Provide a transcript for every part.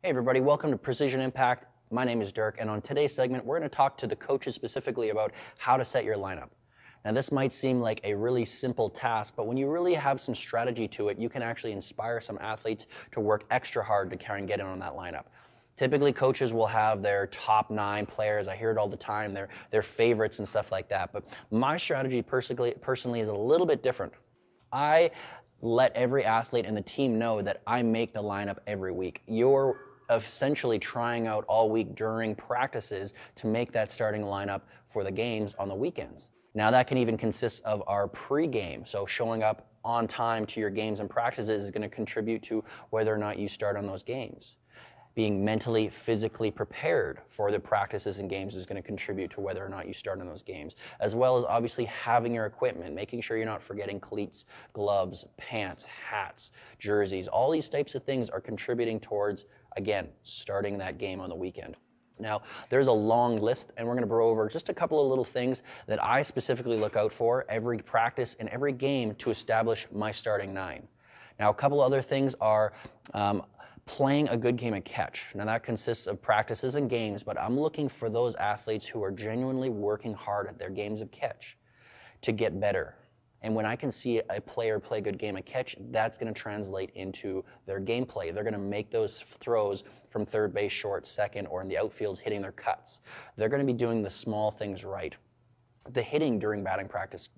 Hey everybody, welcome to Precision Impact. My name is Dirk, and on today's segment, we're going to talk to the coaches specifically about how to set your lineup. Now this might seem like a really simple task, but when you really have some strategy to it, you can actually inspire some athletes to work extra hard to try and get in on that lineup. Typically, coaches will have their top 9 players. I hear it all the time, their favorites and stuff like that. But my strategy personally is a little bit different. I let every athlete and the team know that I make the lineup every week. You're essentially trying out all week during practices to make that starting lineup for the games on the weekends. Now that can even consist of our pre-game, so showing up on time to your games and practices is going to contribute to whether or not you start on those games. Being mentally, physically prepared for the practices and games is going to contribute to whether or not you start in those games, as well as obviously having your equipment, making sure you're not forgetting cleats, gloves, pants, hats, jerseys. All these types of things are contributing towards, again, starting that game on the weekend. Now, there's a long list, and we're going to go over just a couple of little things that I specifically look out for every practice and every game to establish my starting 9. Now, a couple other things are playing a good game of catch. Now that consists of practices and games, but I'm looking for those athletes who are genuinely working hard at their games of catch to get better. And when I can see a player play a good game of catch, that's going to translate into their gameplay. They're going to make those throws from third base, short, second, or in the outfields hitting their cuts. They're going to be doing the small things right. The hitting during batting practice,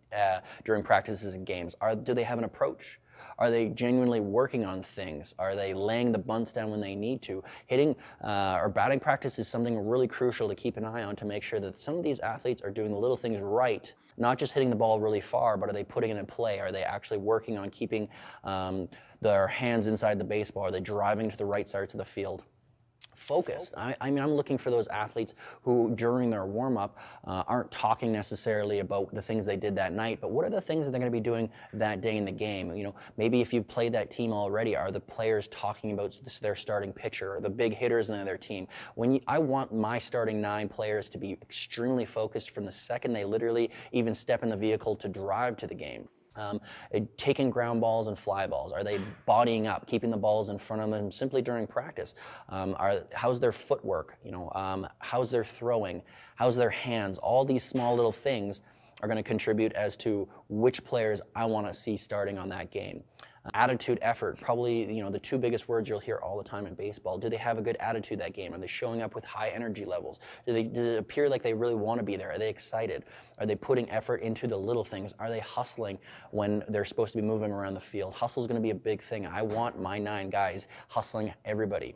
during practices and games, do they have an approach? Are they genuinely working on things? Are they laying the bunts down when they need to? Hitting or batting practice is something really crucial to keep an eye on to make sure that some of these athletes are doing the little things right, not just hitting the ball really far, but are they putting it in play? Are they actually working on keeping their hands inside the baseball? Are they driving to the right sides of the field? Focused. I mean, I'm looking for those athletes who, during their warm-up, aren't talking necessarily about the things they did that night, but what are the things that they're going to be doing that day in the game? You know, maybe if you've played that team already, are the players talking about their starting pitcher or the big hitters in their team? I want my starting 9 players to be extremely focused from the second they literally even step in the vehicle to drive to the game. Taking ground balls and fly balls. Are they bodying up, keeping the balls in front of them simply during practice? How's their footwork? You know, how's their throwing? How's their hands? All these small little things are going to contribute as to which players I want to see starting on that game. Attitude, effort, probably, you know, the 2 biggest words you'll hear all the time in baseball. Do they have a good attitude that game? Are they showing up with high energy levels? Does it appear like they really want to be there? Are they excited? Are they putting effort into the little things? Are they hustling when they're supposed to be moving around the field? Hustle is going to be a big thing. I want my 9 guys hustling everybody.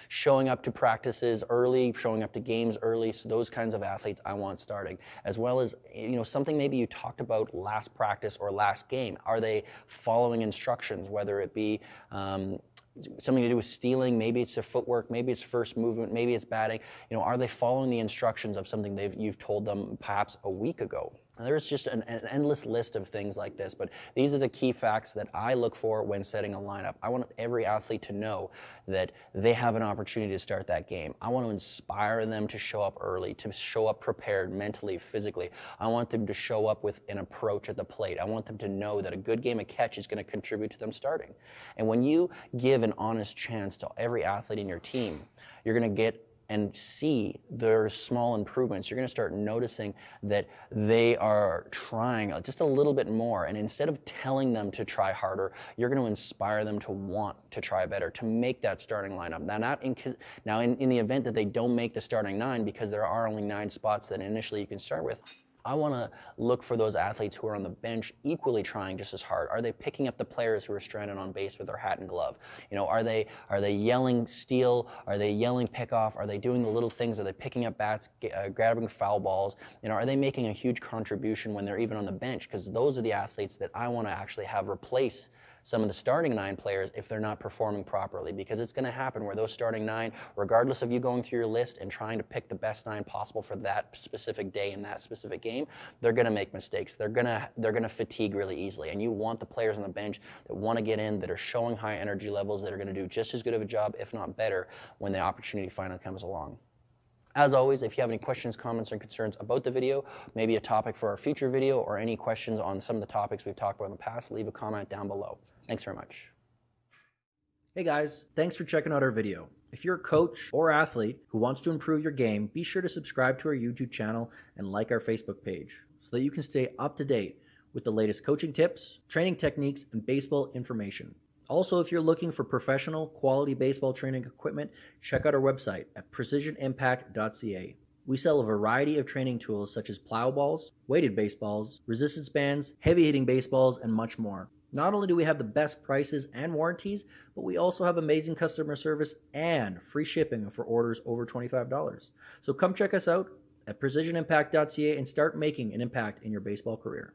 Showing up to practices early, showing up to games early, so those kinds of athletes I want starting. As well as, you know, something maybe you talked about last practice or last game. Are they following instructions, whether it be something to do with stealing, maybe it's their footwork, maybe it's first movement, maybe it's batting. You know, are they following the instructions of something you've told them perhaps a week ago? And there's just an endless list of things like this, but these are the key facts that I look for when setting a lineup. I want every athlete to know that they have an opportunity to start that game. I want to inspire them to show up early, to show up prepared mentally, physically. I want them to show up with an approach at the plate. I want them to know that a good game of catch is going to contribute to them starting. And when you give an honest chance to every athlete in your team, you're going to get and see their small improvements. You're going to start noticing that they are trying just a little bit more. And instead of telling them to try harder, you're going to inspire them to want to try better, to make that starting lineup. Now, in the event that they don't make the starting 9, because there are only 9 spots that initially you can start with, I want to look for those athletes who are on the bench equally trying just as hard. Are they picking up the players who are stranded on base with their hat and glove? You know, are they yelling steal? Are they yelling pick off? Are they doing the little things? Are they picking up bats, grabbing foul balls? You know, are they making a huge contribution when they're even on the bench? Because those are the athletes that I want to actually have replace some of the starting 9 players if they're not performing properly, because it's going to happen where those starting 9, regardless of you going through your list and trying to pick the best 9 possible for that specific day in that specific game, they're going to make mistakes. They're going to fatigue really easily, and you want the players on the bench that want to get in, that are showing high energy levels, that are going to do just as good of a job, if not better, when the opportunity finally comes along. As always, if you have any questions, comments, or concerns about the video, maybe a topic for our future video, or any questions on some of the topics we've talked about in the past, leave a comment down below. Thanks very much. Hey guys, thanks for checking out our video. If you're a coach or athlete who wants to improve your game, be sure to subscribe to our YouTube channel and like our Facebook page so that you can stay up to date with the latest coaching tips, training techniques, and baseball information. Also, if you're looking for professional quality baseball training equipment, check out our website at precisionimpact.ca. We sell a variety of training tools such as plow balls, weighted baseballs, resistance bands, heavy hitting baseballs, and much more. Not only do we have the best prices and warranties, but we also have amazing customer service and free shipping for orders over $25. So come check us out at precisionimpact.ca and start making an impact in your baseball career.